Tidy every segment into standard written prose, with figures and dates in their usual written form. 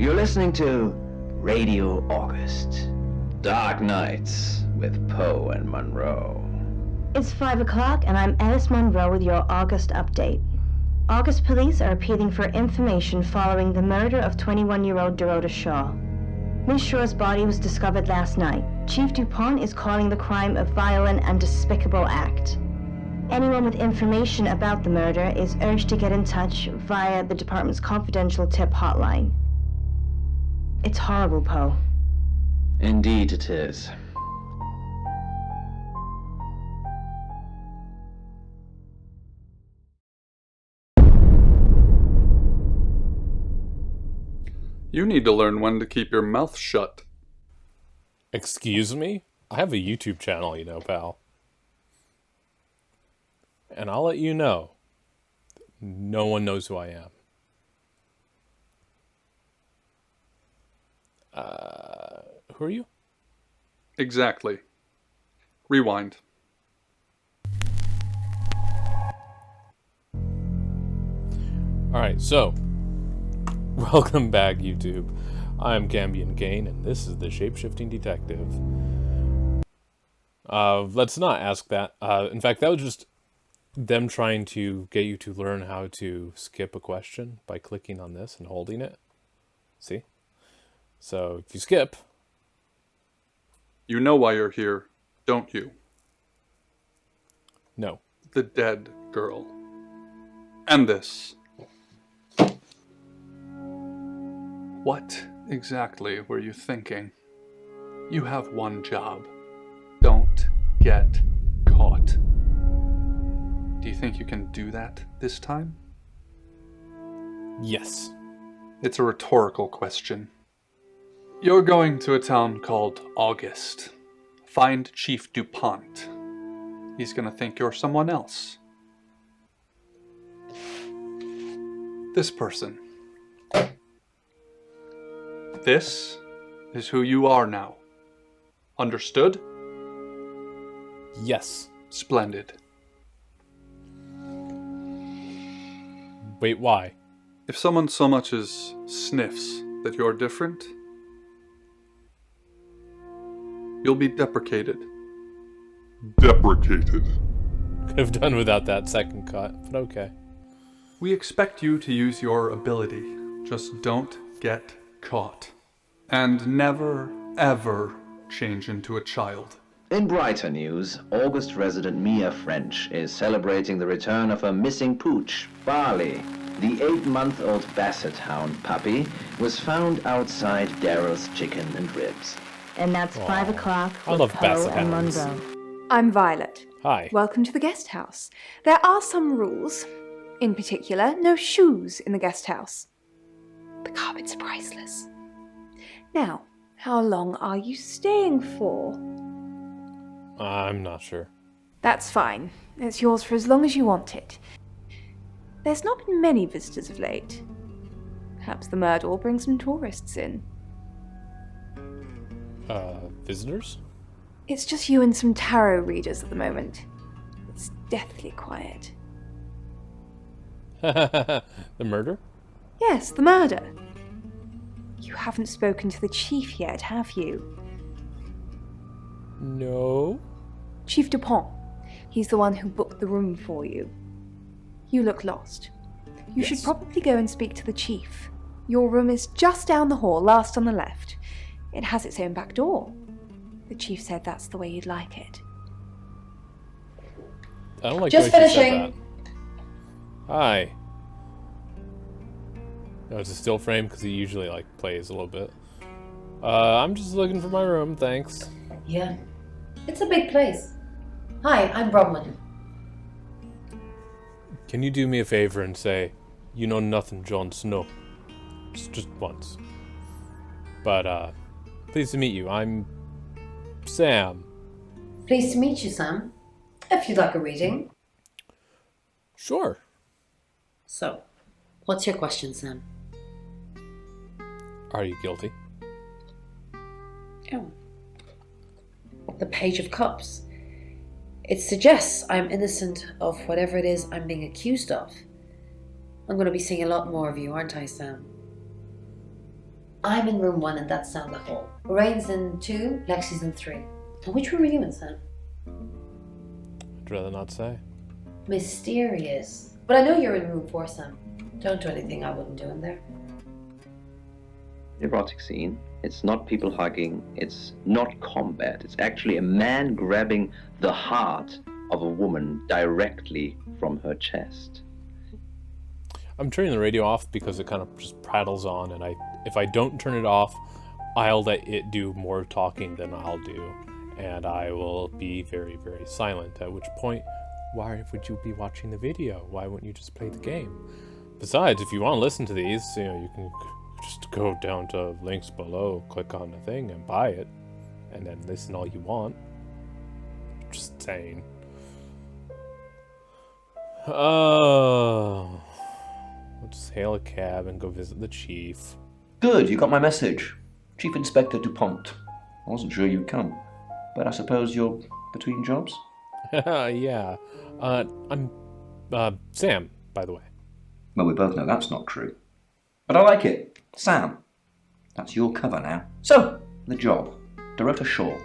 You're listening to Radio August. Dark Nights with Poe and Monroe. It's 5 o'clock, and I'm Alice Monroe with your August update. August police are appealing for information following the murder of 21-year-old Dorota Shaw. Ms. Shaw's body was discovered last night. Chief DuPont is calling the crime a violent and despicable act. Anyone with information about the murder is urged to get in touch via the department's confidential tip hotline. It's horrible, Poe. Indeed it is. You need to learn when to keep your mouth shut. Excuse me? I have a YouTube channel, pal. And I'll let you know, no one knows who I am. Who are you? Exactly. Rewind. Alright, so, welcome back, YouTube. I'm Cambion Caine, and this is the Shapeshifting Detective. Let's not ask that. In fact, that was just them trying to get you to learn how to skip a question by clicking on this and holding it. See? So, if you skip... You know why you're here, don't you? No. The dead girl. And this. What exactly were you thinking? You have one job. Don't get caught. Do you think you can do that this time? Yes. It's a rhetorical question. You're going to a town called August. Find Chief DuPont. He's gonna think you're someone else. This person. This is who you are now. Understood? Yes. Splendid. Wait, why? If someone so much as sniffs that you're different, you'll be deprecated. Deprecated. Could have done without that second cut, but okay. We expect you to use your ability. Just don't get caught. And never, ever change into a child. In brighter news, August resident Mia French is celebrating the return of her missing pooch, Barley. The 8-month-old Basset Hound puppy was found outside Daryl's Chicken and Ribs. And that's 5 o'clock I with love Poe Basset and Hounds. Monroe. I'm Violet. Hi. Welcome to the guest house. There are some rules. In particular, no shoes in the guest house. The carpets are priceless. Now, how long are you staying for? I'm not sure. That's fine. It's yours for as long as you want it. There's not been many visitors of late. Perhaps the murder will bring some tourists in. Visitors? It's just you and some tarot readers at the moment. It's deathly quiet. The murder? Yes, the murder. You haven't spoken to the chief yet, have you? No. Chief DuPont. He's the one who booked the room for you. You look lost. You should probably go and speak to the chief. Your room is just down the hall, last on the left. It has its own back door. The chief said that's the way you'd like it. I don't like Just the way she said finishing. that. Hi. No, it's a still frame because he usually plays a little bit. I'm just looking for my room, thanks. Yeah. It's a big place. Hi, I'm Bronwyn. Can you do me a favor and say, you know nothing, Jon Snow? Just once. But, pleased to meet you. I'm Sam. Pleased to meet you, Sam. If you'd like a reading. Sure. So, what's your question, Sam? Are you guilty? Oh. The Page of Cups. It suggests I'm innocent of whatever it is I'm being accused of. I'm going to be seeing a lot more of you, aren't I, Sam? I'm in room 1 and that's down the hall. Lorraine's in 2, Lexi's in 3. And which room are you in, Sam? I'd rather not say. Mysterious. But I know you're in room 4, Sam. Don't do anything I wouldn't do in there. Erotic scene. It's not people hugging. It's not combat. It's actually a man grabbing the heart of a woman directly from her chest. I'm turning the radio off because it kind of just prattles on, and if I don't turn it off, I'll let it do more talking than I'll do, and I will be very, very silent, at which point, why would you be watching the video? Why wouldn't you just play the game? Besides, if you want to listen to these, you can just go down to links below, click on the thing, and buy it, and then listen all you want. Just saying. Oh... Let's hail a cab and go visit the chief. Good, you got my message. Chief Inspector DuPont. I wasn't sure you'd come, but I suppose you're between jobs? Yeah. I'm Sam, by the way. Well, we both know that's not true. But I like it. Sam. That's your cover now. So, the job. Dorota Shaw.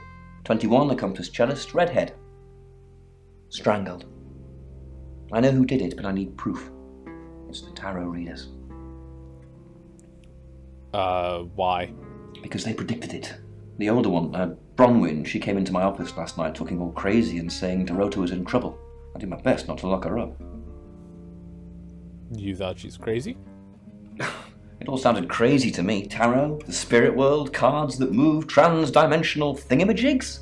21, accomplished cellist, redhead. Strangled. I know who did it, but I need proof. It's the tarot readers. Why? Because they predicted it. The older one, Bronwyn, she came into my office last night talking all crazy and saying Dorota was in trouble. I did my best not to lock her up. You thought she's crazy? It all sounded crazy to me. Tarot, the spirit world, cards that move, trans-dimensional thingamajigs.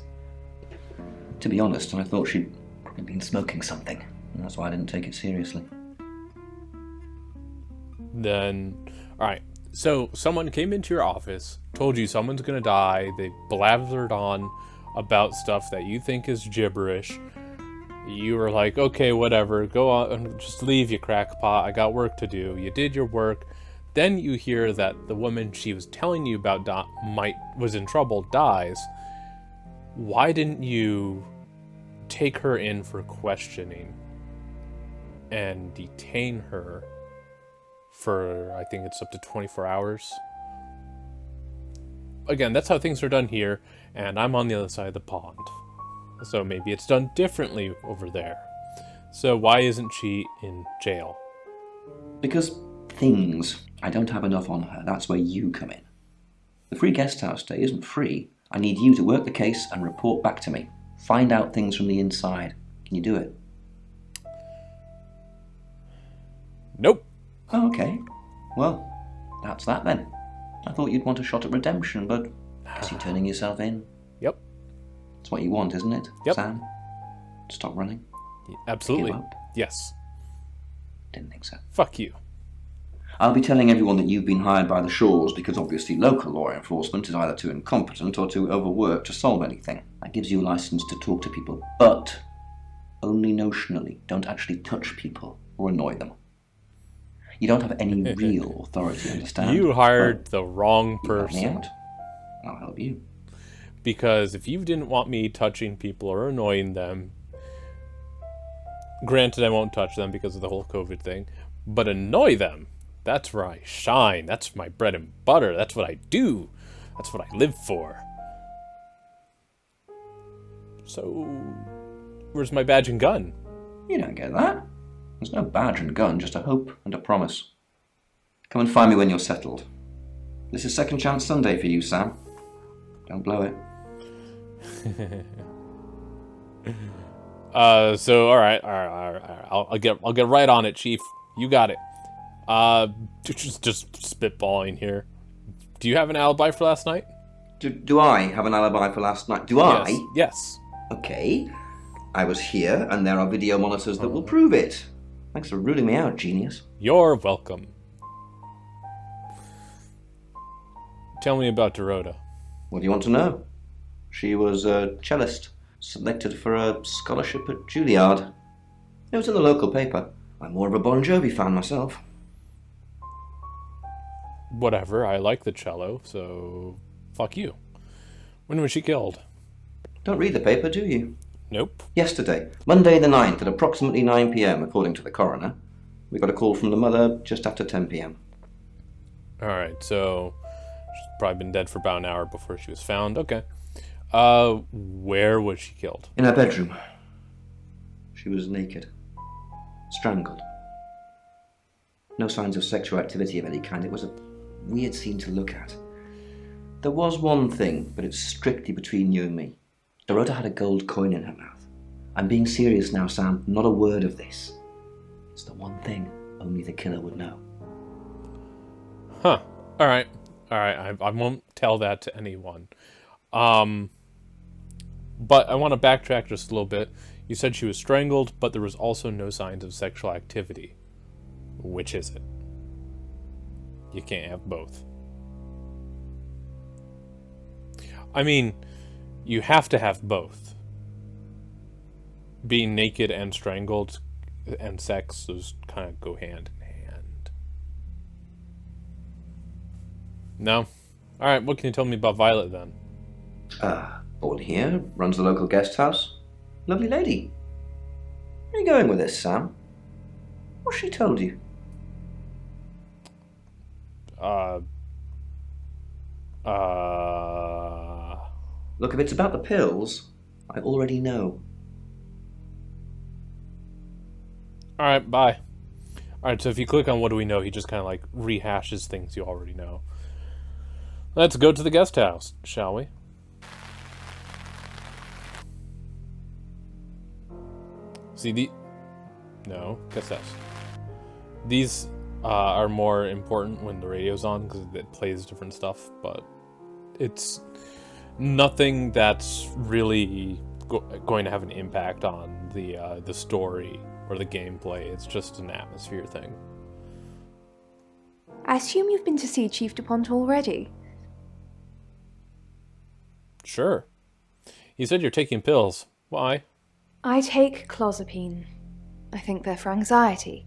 To be honest, I thought she'd probably been smoking something, and that's why I didn't take it seriously. Then, alright, so someone came into your office, told you someone's gonna die, they blathered on about stuff that you think is gibberish. You were like, okay, whatever, go on, just leave, you crackpot, I got work to do. You did your work. Then you hear that the woman she was telling you about was in trouble, dies. Why didn't you take her in for questioning and detain her for, I think it's up to 24 hours. Again, that's how things are done here, and I'm on the other side of the pond. So maybe it's done differently over there. So why isn't she in jail? Because things. I don't have enough on her. That's where you come in. The free guest house stay isn't free. I need you to work the case and report back to me. Find out things from the inside. Can you do it? Nope. Oh, okay. Well, that's that then. I thought you'd want a shot at redemption, but I guess you're turning yourself in. Yep. It's what you want, isn't it, Yep. Sam? Stop running? Absolutely. Give up? Yes. Didn't think so. Fuck you. I'll be telling everyone that you've been hired by the Shaws because obviously local law enforcement is either too incompetent or too overworked to solve anything. That gives you a license to talk to people, but only notionally. Don't actually touch people or annoy them. You don't have any real authority, understand? You hired the wrong You help me person. out. I'll help you. Because if you didn't want me touching people or annoying them, granted I won't touch them because of the whole COVID thing, but annoy them, that's where I shine. That's my bread and butter. That's what I do. That's what I live for. So, where's my badge and gun? You don't get that. There's no badge and gun, just a hope and a promise. Come and find me when you're settled. This is Second Chance Sunday for you, Sam. Don't blow it. So all right. I'll get right on it, Chief. You got it. Just spitballing here. Do you have an alibi for last night? Do I have an alibi for last night? Do I? Yes. Okay. I was here, and there are video monitors that will prove it. Thanks for ruling me out, genius. You're welcome. Tell me about Dorota. What do you want to know? She was a cellist, selected for a scholarship at Juilliard. It was in the local paper. I'm more of a Bon Jovi fan myself. Whatever, I like the cello, so fuck you. When was she killed? Don't read the paper, do you? Nope. Yesterday, Monday the 9th at approximately 9 p.m, according to the coroner. We got a call from the mother just after 10 p.m. Alright, so probably been dead for about an hour before she was found. Okay. Where was she killed? In her bedroom. She was naked. Strangled. No signs of sexual activity of any kind. It was a weird scene to look at. There was one thing, but it's strictly between you and me. Dorota had a gold coin in her mouth. I'm being serious now, Sam. Not a word of this. It's the one thing only the killer would know. Huh. All right. I won't tell that to anyone. But I want to backtrack just a little bit. You said she was strangled, but there was also no signs of sexual activity. Which is it? You can't have both. I mean, you have to have both. Being naked and strangled and sex, those kind of go hand in hand. No? Alright, what can you tell me about Violet then? Born here, runs the local guest house. Lovely lady. Where are you going with this, Sam? What's she told you? Look, if it's about the pills, I already know. Alright, bye. Alright, so if you click on what do we know, he just kind of like rehashes things you already know. Let's go to the guest house, shall we? See, no, guest house. These are more important when the radio's on because it plays different stuff, but it's nothing that's really going to have an impact on the story or the gameplay. It's just an atmosphere thing. I assume you've been to see Chief DuPont already? Sure. You said you're taking pills. Why? I take clozapine. I think they're for anxiety.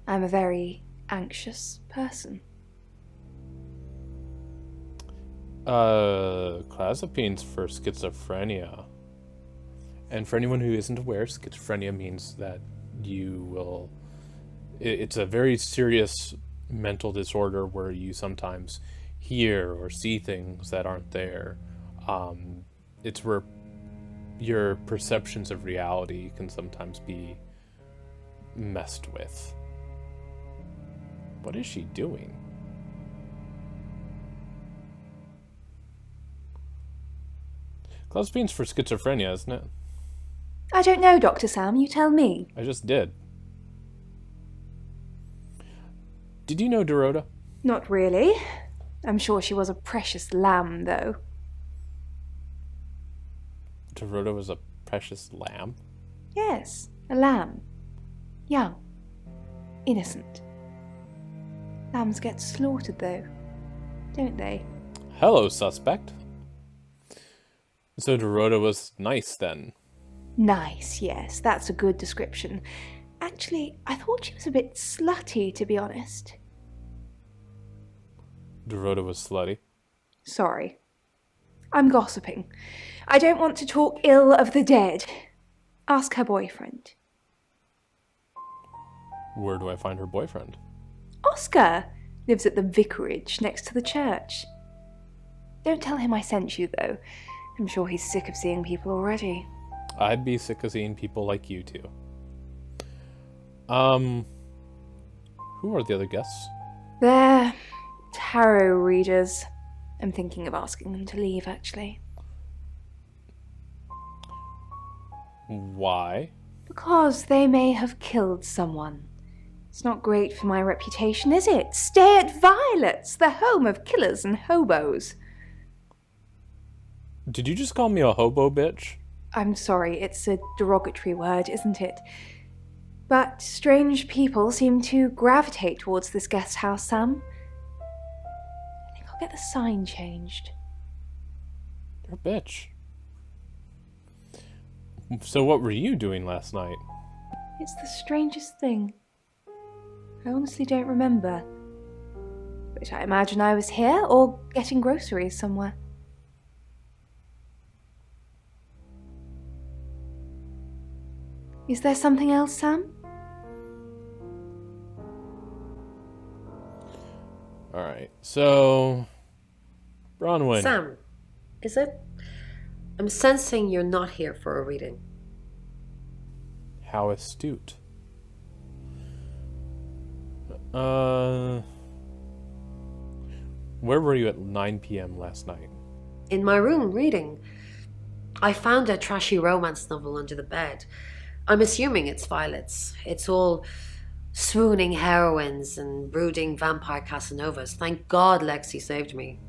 I'm a very anxious person. Clozapine's for schizophrenia. And for anyone who isn't aware, schizophrenia means that you will... It's a very serious mental disorder where you sometimes hear or see things that aren't there. It's where your perceptions of reality can sometimes be messed with. What is she doing? Clozapine's for schizophrenia, isn't it? I don't know, Dr. Sam, you tell me. I just did. Did you know Dorota? Not really. I'm sure she was a precious lamb, though. Dorota was a precious lamb? Yes, a lamb. Young. Innocent. Lambs get slaughtered, though, don't they? Hello, suspect. So Dorota was nice, then? Nice, yes, that's a good description. Actually, I thought she was a bit slutty, to be honest. Dorota was slutty? Sorry. I'm gossiping. I don't want to talk ill of the dead. Ask her boyfriend. Where do I find her boyfriend? Oscar lives at the vicarage next to the church. Don't tell him I sent you, though. I'm sure he's sick of seeing people already. I'd be sick of seeing people like you two. Who are the other guests? They're tarot readers. I'm thinking of asking them to leave, actually. Why? Because they may have killed someone. It's not great for my reputation, is it? Stay at Violet's, the home of killers and hobos. Did you just call me a hobo bitch? I'm sorry, it's a derogatory word, isn't it? But strange people seem to gravitate towards this guest house, Sam. I think I'll get the sign changed. You're a bitch. So what were you doing last night? It's the strangest thing. I honestly don't remember. But I imagine I was here or getting groceries somewhere. Is there something else, Sam? Alright, so... Bronwyn. Sam, is it? I'm sensing you're not here for a reading. How astute. Where were you at 9 p.m. last night? In my room, reading. I found a trashy romance novel under the bed. I'm assuming it's Violet's. It's all swooning heroines and brooding vampire Casanovas. Thank God Lexi saved me.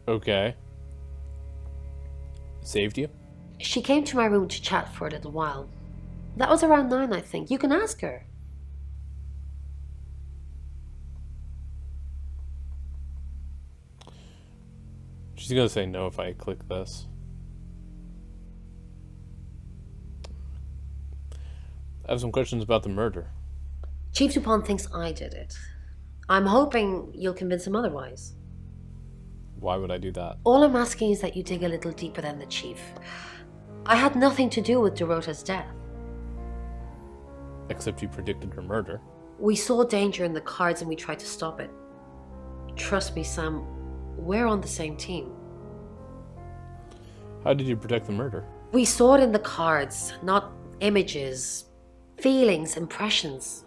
Okay. Saved you? She came to my room to chat for a little while. That was around 9, I think. You can ask her. She's gonna say no if I click this. I have some questions about the murder. Chief Dupont thinks I did it. I'm hoping you'll convince him otherwise. Why would I do that? All I'm asking is that you dig a little deeper than the chief. I had nothing to do with Dorota's death. Except you predicted her murder. We saw danger in the cards and we tried to stop it. Trust me, Sam, we're on the same team. How did you predict the murder? We saw it in the cards, not images, feelings, impressions.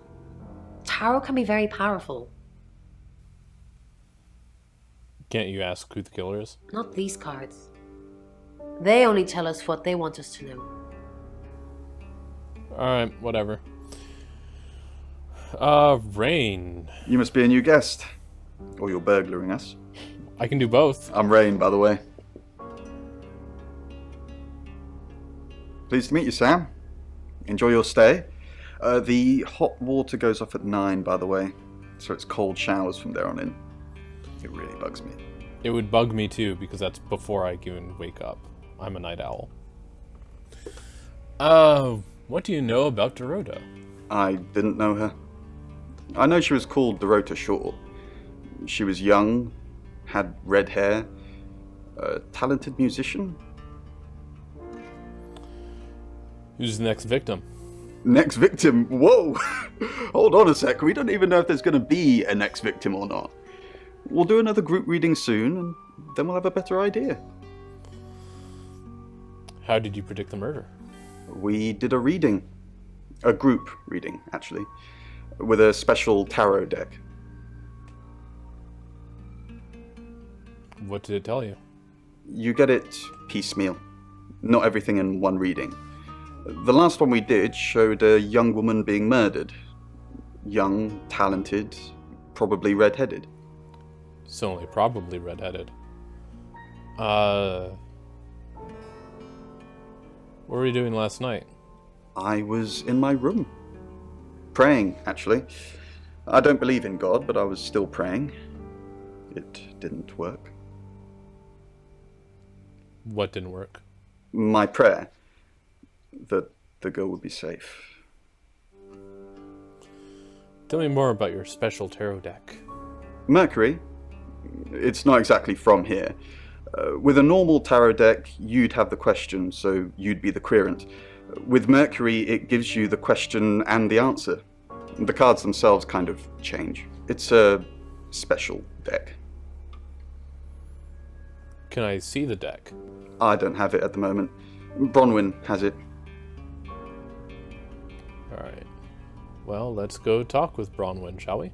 Tarot can be very powerful. Can't you ask who the killer is? Not these cards. They only tell us what they want us to know. Alright, whatever. Rain. You must be a new guest. Or you're burglaring us. I can do both. I'm Rain, by the way. Pleased to meet you, Sam. Enjoy your stay. The hot water goes off at 9, by the way. So it's cold showers from there on in. It really bugs me. It would bug me too, because that's before I even wake up. I'm a night owl. What do you know about Dorota? I didn't know her. I know she was called Dorota Shaw. She was young, had red hair, a talented musician. Who's the next victim? Next victim? Whoa! Hold on a sec, we don't even know if there's going to be a next victim or not. We'll do another group reading soon, and then we'll have a better idea. How did you predict the murder? We did a reading. A group reading, actually. With a special tarot deck. What did it tell you? You get it piecemeal. Not everything in one reading. The last one we did showed a young woman being murdered. Young, talented, probably red-headed. It's only probably red-headed. What were you doing last night? I was in my room. Praying, actually. I don't believe in God, but I was still praying. It didn't work. What didn't work? My prayer. That the girl would be safe. Tell me more about your special tarot deck. Mercury? It's not exactly from here. With a normal tarot deck, you'd have the question, so you'd be the querent. With Mercury, it gives you the question and the answer. The cards themselves kind of change. It's a special deck. Can I see the deck? I don't have it at the moment. Bronwyn has it. Alright. Well, let's go talk with Bronwyn, shall we?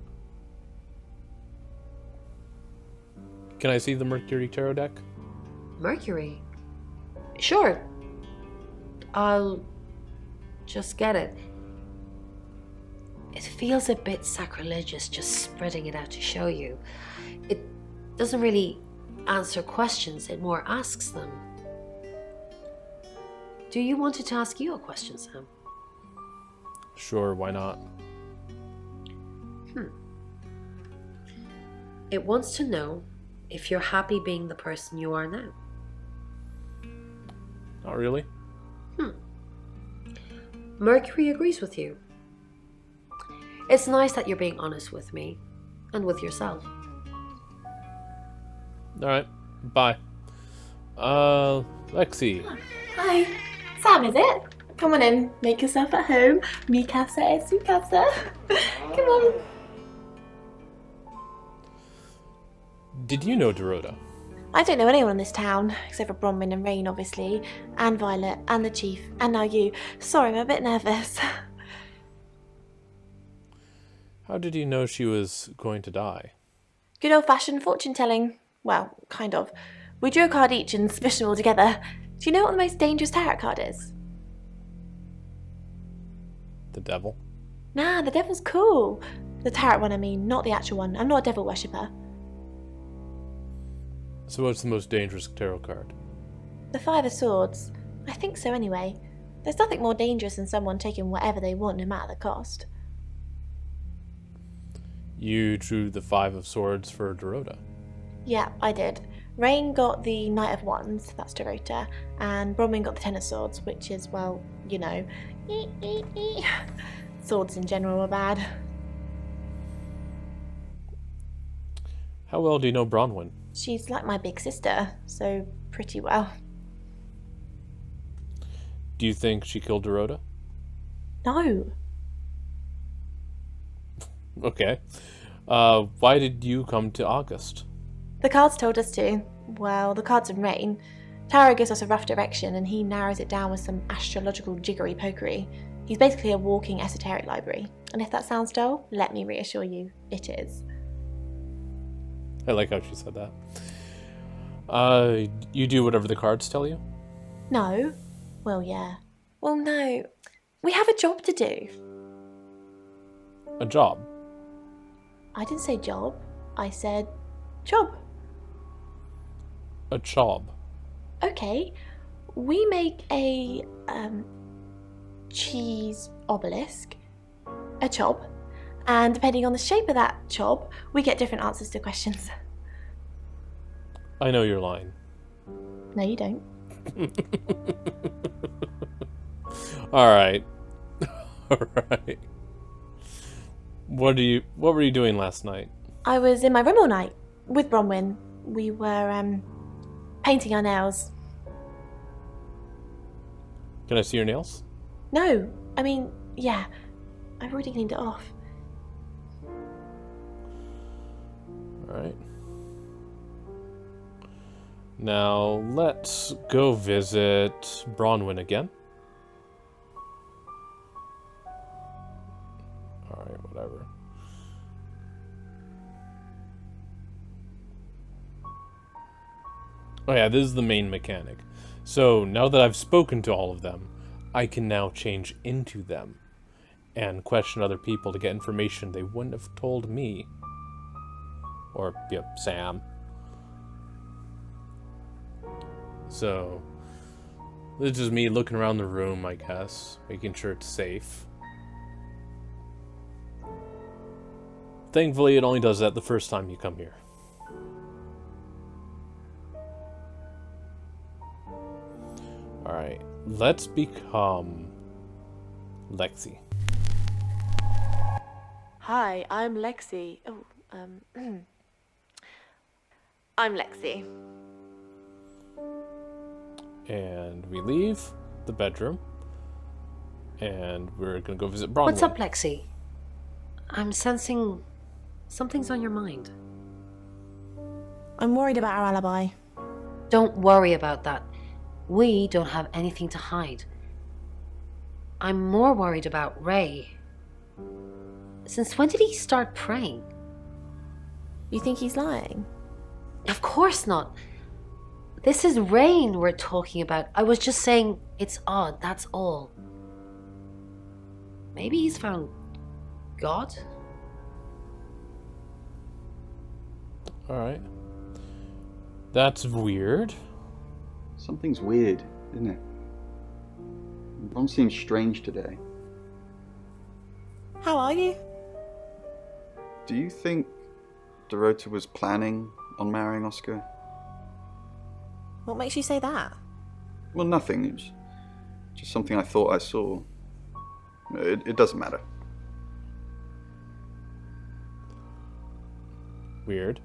Can I see the Mercury tarot deck? Mercury? Sure. I'll just get it. It feels a bit sacrilegious just spreading it out to show you. It doesn't really answer questions, it more asks them. Do you want it to ask you a question, Sam? Sure, why not? It wants to know if you're happy being the person you are now. Not really. Mercury agrees with you. It's nice that you're being honest with me and with yourself. Alright, bye. Lexi. Hi. Sam, is it? Come on in. Make yourself at home. Mi casa es su casa. Come on. Did you know Dorota? I don't know anyone in this town, except for Bronwyn and Rain, obviously, and Violet, and the Chief, and now you. Sorry, I'm a bit nervous. How did you know she was going to die? Good old-fashioned fortune-telling. Well, kind of. We drew a card each and smushed them all together. Do you know what the most dangerous tarot card is? The devil? Nah, the devil's cool. The tarot one, I mean, not the actual one. I'm not a devil worshipper. So what's the most dangerous tarot card? The Five of Swords. I think so anyway. There's nothing more dangerous than someone taking whatever they want, no matter the cost. You drew the Five of Swords for Dorota. Yeah, I did. Rain got the Knight of Wands, that's Dorota, and Bronwyn got the Ten of Swords, which is, well, you know, swords in general are bad. How well do you know Bronwyn? She's like my big sister, so pretty well. Do you think she killed Dorota? No. Okay. Why did you come to August? The cards told us to. Well, the cards in Rain. Tarot gives us a rough direction and he narrows it down with some astrological jiggery pokery. He's basically a walking esoteric library. And if that sounds dull, let me reassure you, it is. I like how she said that. You do whatever the cards tell you? No. Well, yeah. Well, no. We have a job to do. A job? I didn't say job. I said job. A job. Okay. We make a cheese obelisk, a chob, and depending on the shape of that chob, we get different answers to questions. I know you're lying. No, you don't. Alright. Alright. What were you doing last night? I was in my room all night with Bronwyn. We were painting our nails. Can I see your nails? No, I mean, yeah. I've already cleaned it off. Alright. Now, let's go visit Bronwyn again. Alright, whatever. Oh yeah, this is the main mechanic. So, now that I've spoken to all of them, I can now change into them and question other people to get information they wouldn't have told me. Or, yep, Sam. So, this is just me looking around the room, I guess, making sure it's safe. Thankfully, it only does that the first time you come here. Alright, let's become Lexi. Hi, I'm Lexi. Oh, I'm Lexi. And we leave the bedroom. And we're gonna go visit Bronwyn. What's up, Lexi? I'm sensing something's on your mind. I'm worried about our alibi. Don't worry about that. We don't have anything to hide. I'm more worried about Ray. Since when did he start praying? You think he's lying? Of course not. This is Rain we're talking about. I was just saying it's odd, that's all. Maybe he's found God? Alright. That's weird. Something's weird, isn't it? Ron seems strange today. How are you? Do you think Dorota was planning on marrying Oscar? What makes you say that? Well, nothing. It was just something I thought I saw. It doesn't matter. Weird.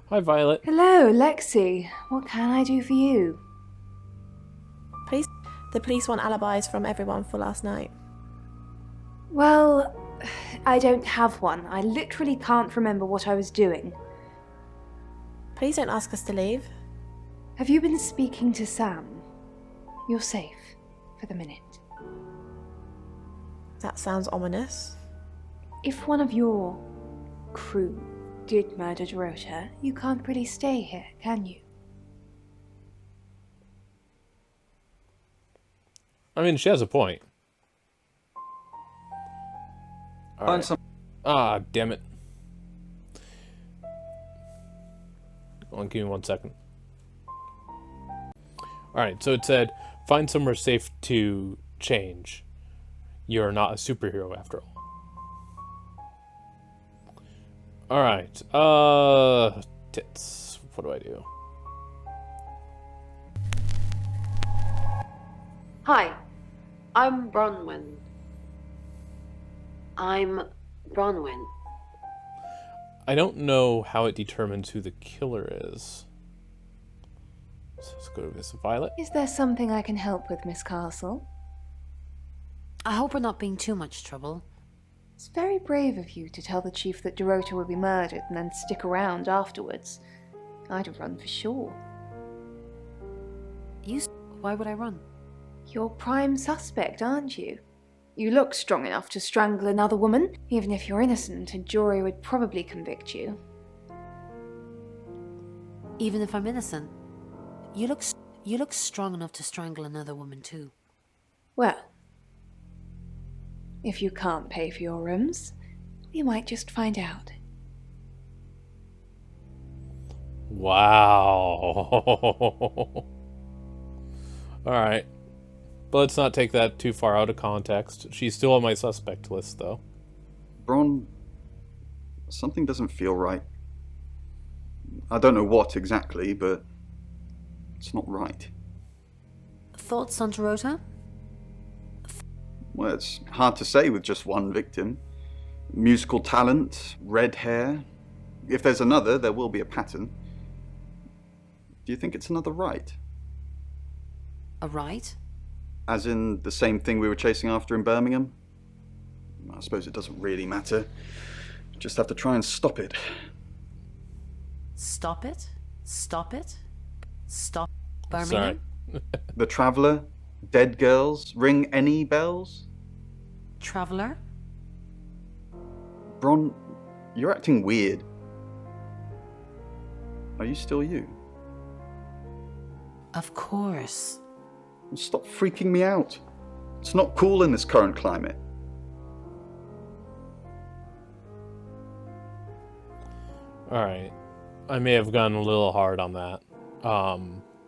Hi, Violet. Hello, Lexi. What can I do for you? The police want alibis from everyone for last night. Well, I don't have one. I literally can't remember what I was doing. Please don't ask us to leave. Have you been speaking to Sam? You're safe for the minute. That sounds ominous. If one of your crew did murder Dorota, you can't really stay here, can you? I mean, she has a point. All Find right. some. Ah, damn it. Hold on, give me 1 second. Alright, so it said, find somewhere safe to change. You're not a superhero after all. Alright, tits. What do I do? Hi, I'm Bronwyn. I don't know how it determines who the killer is. So let's go to Miss Violet. Is there something I can help with, Miss Castle? I hope we're not being too much trouble. It's very brave of you to tell the chief that Dorota will be murdered and then stick around afterwards. I'd have run for sure. Why would I run? You're prime suspect, aren't you? You look strong enough to strangle another woman. Even if you're innocent, a jury would probably convict you. Even if I'm innocent, you look strong enough to strangle another woman too. Well, if you can't pay for your rooms, we might just find out. Wow. Alright. But let's not take that too far out of context. She's still on my suspect list, though. Bron, something doesn't feel right. I don't know what exactly, but it's not right. Thoughts on Dorota? Well, it's hard to say with just one victim. Musical talent, red hair. If there's another, there will be a pattern. Do you think it's another right? A right? As in the same thing we were chasing after in Birmingham? I suppose it doesn't really matter. Just have to try and stop it. Stop it? Stop it? Stop Birmingham? Sorry. The Traveller? Dead girls? Ring any bells? Traveller? Bron, you're acting weird. Are you still you? Of course. Stop freaking me out. It's not cool in this current climate. Alright. I may have gone a little hard on that.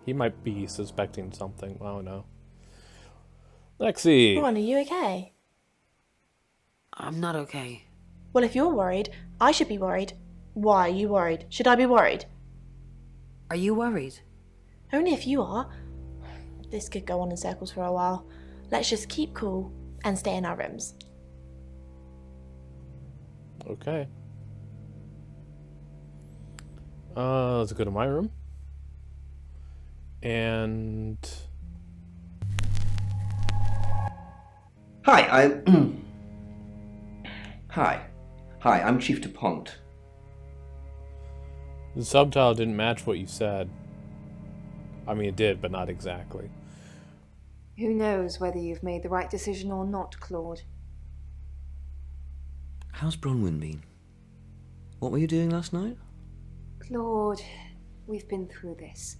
He might be suspecting something. I don't know. Lexi! Ron, are you okay? I'm not okay. Well, if you're worried, I should be worried. Why are you worried? Should I be worried? Are you worried? Only if you are. This could go on in circles for a while. Let's just keep cool and stay in our rooms. Okay. Let's go to my room. And... Hi, Hi, I'm Chief DuPont. the subtitle didn't match what you said. I mean, it did, but not exactly. Who knows whether you've made the right decision or not, Claude? How's Bronwyn been? What were you doing last night? Claude, we've been through this.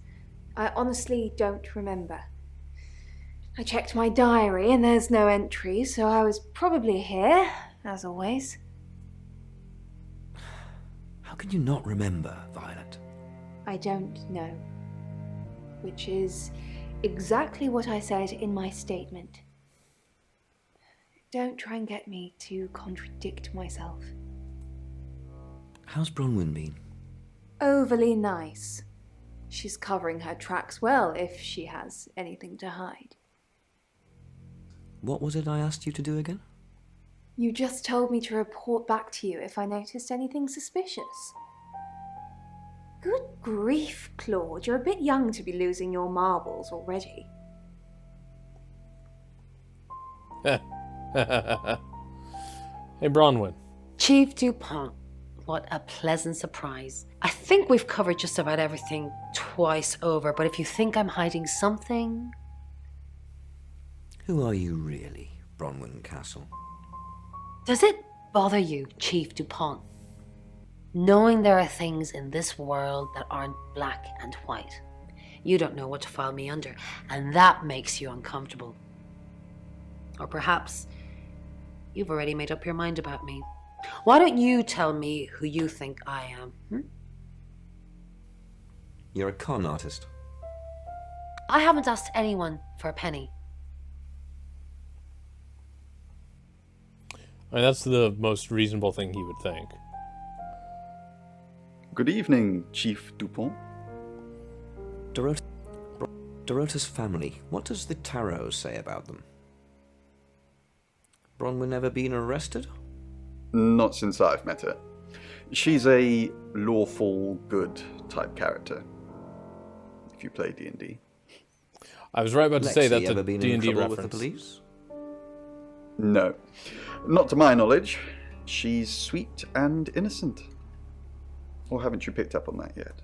I honestly don't remember. I checked my diary and there's no entry, so I was probably here, as always. How can you not remember, Violet? I don't know. Which is exactly what I said in my statement. Don't try and get me to contradict myself. How's Bronwyn been? Overly nice. She's covering her tracks well if she has anything to hide. What was it I asked you to do again? You just told me to report back to you if I noticed anything suspicious. Good grief, Claude. You're a bit young to be losing your marbles already. Hey, Bronwyn. Chief DuPont, What a pleasant surprise. I think we've covered just about everything twice over, but if you think I'm hiding something... Who are you really, Bronwyn Castle? Does it bother you, Chief Dupont, knowing there are things in this world that aren't black and white? You don't know what to file me under, and that makes you uncomfortable. Or perhaps you've already made up your mind about me. Why don't you tell me who you think I am? You're a con artist. I haven't asked anyone for a penny. I mean, that's the most reasonable thing he would think. Good evening, Chief Dupont. Dorota's family, what does the tarot say about them? Bronwyn ever been arrested? Not since I've met her. She's a lawful good type character, if you play D&D. I was right about to say that's ever a been D&D in trouble reference. with the police? No. Not to my knowledge. She's sweet and innocent. Or haven't you picked up on that yet?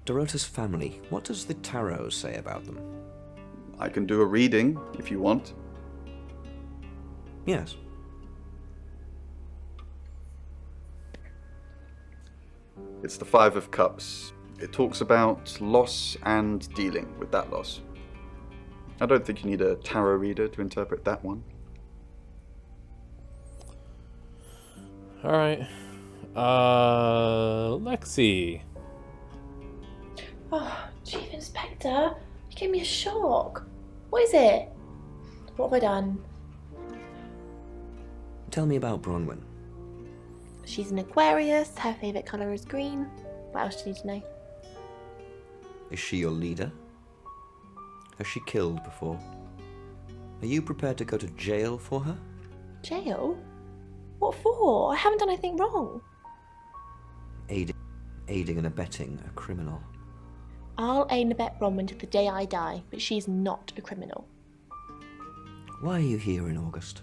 Dorota's family, what does the tarot say about them? I can do a reading, if you want. Yes. It's the Five of Cups. It talks about loss and dealing with that loss. I don't think you need a tarot reader to interpret that one. Alright. Lexi. Oh, Chief Inspector, you gave me a shock. What is it? What have I done? Tell me about Bronwyn. She's an Aquarius, her favourite colour is green. What else do you need to know? Is she your leader? Has she killed before? Are you prepared to go to jail for her? Jail? What for? I haven't done anything wrong. Aiding and abetting a criminal. I'll aid and abet Bronwyn to the day I die, but she's not a criminal. Why are you here in August?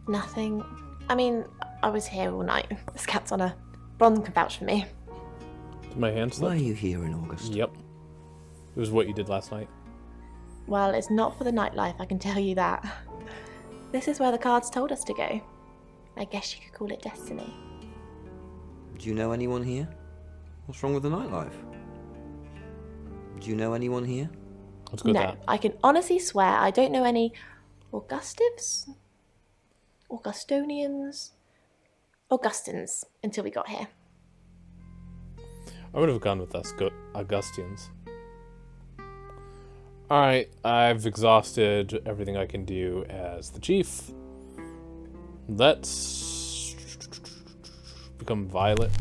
Nothing. I mean, I was here all night. This cat's on her. Bronwyn can vouch for me. Did my hand slip? Why are you here in August? Yep. It was what you did last night. Well, it's not for the nightlife, I can tell you that. This is where the cards told us to go. I guess you could call it destiny. Do you know anyone here? What's wrong with the nightlife? Do you know anyone here? Let's go with No, that. I can honestly swear I don't know any Augustives? Augustonians? Augustins until we got here. I would have gone with Augustians. Alright, I've exhausted everything I can do as the chief. Let's become Violet.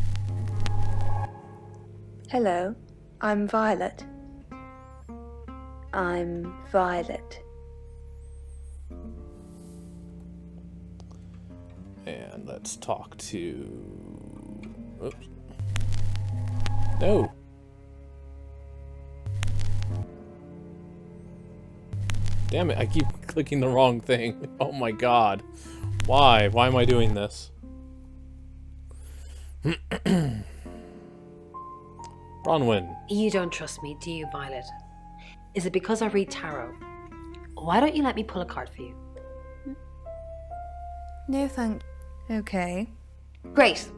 Hello, I'm Violet. I'm Violet. And let's talk to... Oops. No! Damn it, I keep clicking the wrong thing. Oh my god. Why? Why am I doing this? Bronwyn. You don't trust me, do you, Violet? Is it because I read tarot? Why don't you let me pull a card for you? No, thank. Okay. Great.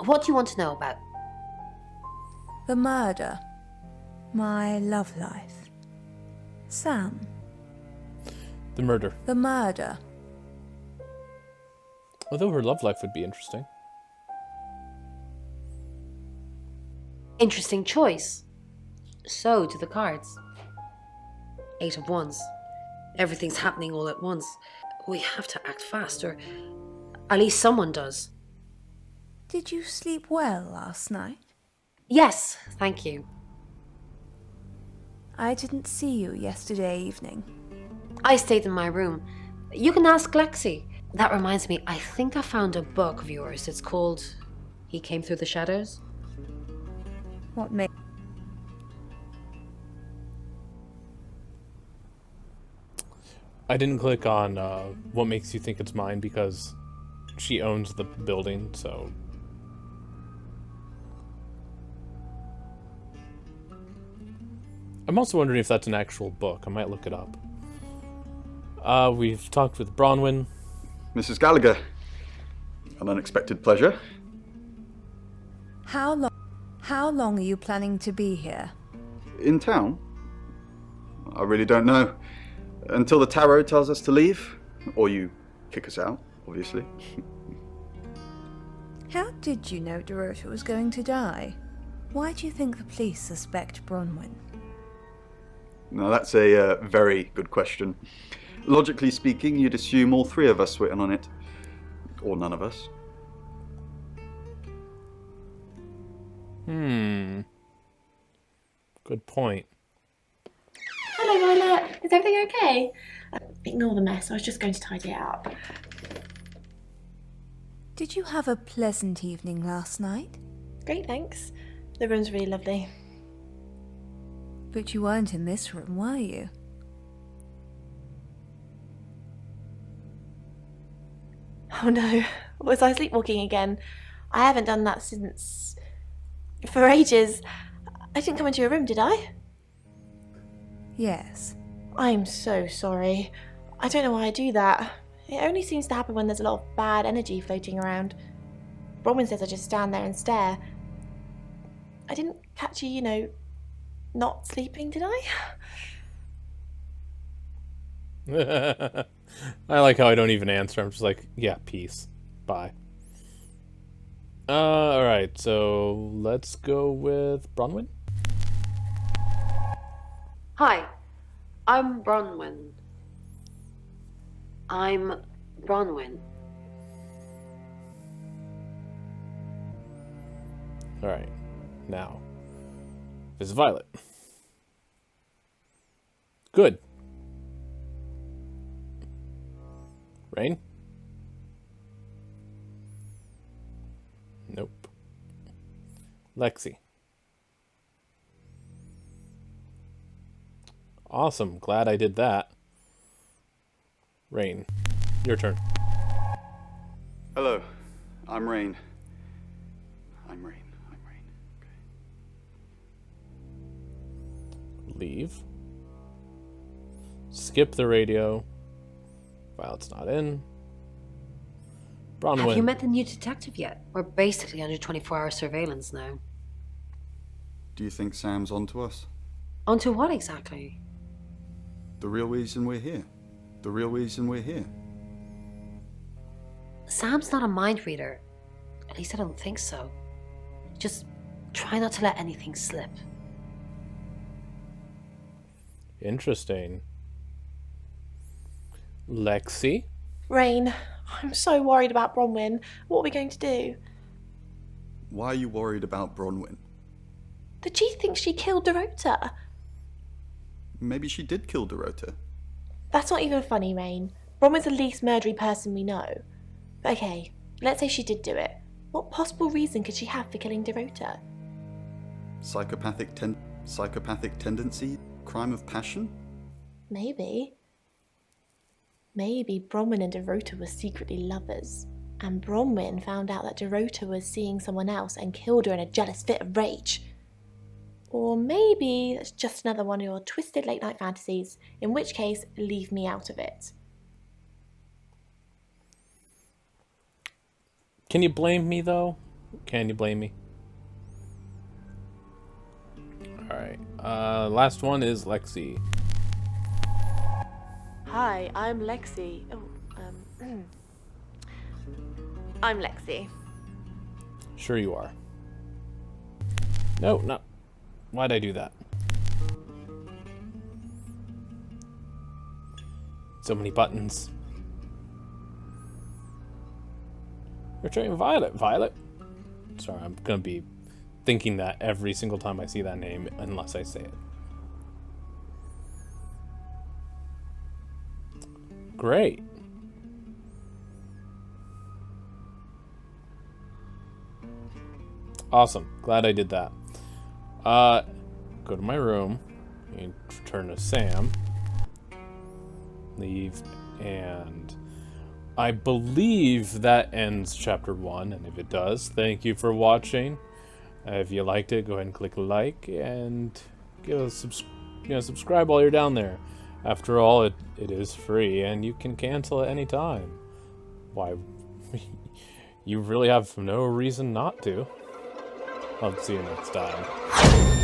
What do you want to know about? The murder. My love life. Sam. The murder. The murder. Although her love life would be interesting. Interesting choice. So do the cards. 8 of Wands. Everything's happening all at once. We have to act fast, or at least someone does. Did you sleep well last night? Yes, thank you. I didn't see you yesterday evening. I stayed in my room. You can ask Lexi. That reminds me, I think I found a book of yours. It's called He Came Through the Shadows. What made... I didn't click on what makes you think it's mine because she owns the building, so I'm also wondering if that's an actual book. I might look it up. We've talked with Bronwyn. Mrs. Gallagher, an unexpected pleasure. How long are you planning to be here? In town? I really don't know. Until the tarot tells us to leave. Or you kick us out, obviously. How did you know Dorota was going to die? Why do you think the police suspect Bronwyn? Now that's a very good question. Logically speaking, you'd assume all three of us were in on it. Or none of us. Good point. Hello, Violet. Is everything okay? Ignore the mess. I was just going to tidy it up. Did you have a pleasant evening last night? Great, thanks. The room's really lovely. But you weren't in this room, were you? Oh no. Was I sleepwalking again? I haven't done that since... for ages. I didn't come into your room, did I? Yes. I'm so sorry. I don't know why I do that. It only seems to happen when there's a lot of bad energy floating around. Bronwyn says I just stand there and stare. I didn't catch you, not sleeping, did I? I like how I don't even answer. I'm just like, yeah, peace. Bye. Alright, so let's go with Bronwyn. Hi, I'm Bronwyn. Alright, now. This is Violet. Good. Rain? Nope. Lexi. Awesome. Glad I did that. Rain. Your turn. Hello, I'm Rain. I'm Rain. Okay. Leave. Skip the radio. Violet's not in. Bronwyn. Have you met the new detective yet? We're basically under 24-hour surveillance now. Do you think Sam's onto us? Onto what exactly? The real reason we're here. The real reason we're here. Sam's not a mind reader. At least I don't think so. Just try not to let anything slip. Interesting. Lexi? Rain, I'm so worried about Bronwyn. What are we going to do? Why are you worried about Bronwyn? The chief thinks she killed Dorota. Maybe she did kill Dorota. That's not even funny, Rain. Bronwyn's the least murdery person we know. But okay, let's say she did do it. What possible reason could she have for killing Dorota? Psychopathic tendency? Crime of passion? Maybe. Maybe Bronwyn and Dorota were secretly lovers. And Bronwyn found out that Dorota was seeing someone else and killed her in a jealous fit of rage. Or maybe that's just another one of your twisted late night fantasies, in which case, leave me out of it. Can you blame me, though? Can you blame me? Alright. Last one is Lexi. Hi, I'm Lexi. I'm Lexi. Sure you are. No, not. Why'd I do that? So many buttons. We're trying Violet. Violet? Sorry, I'm gonna be thinking that every single time I see that name, unless I say it. Great. Awesome. Glad I did that. Go to my room and return to Sam. Leave, and I believe that ends chapter 1, and if it does, thank you for watching. If you liked it, go ahead and click like and give a subscribe while you're down there. After all, it is free, and you can cancel at any time. Why, you really have no reason not to. I'll see you next time.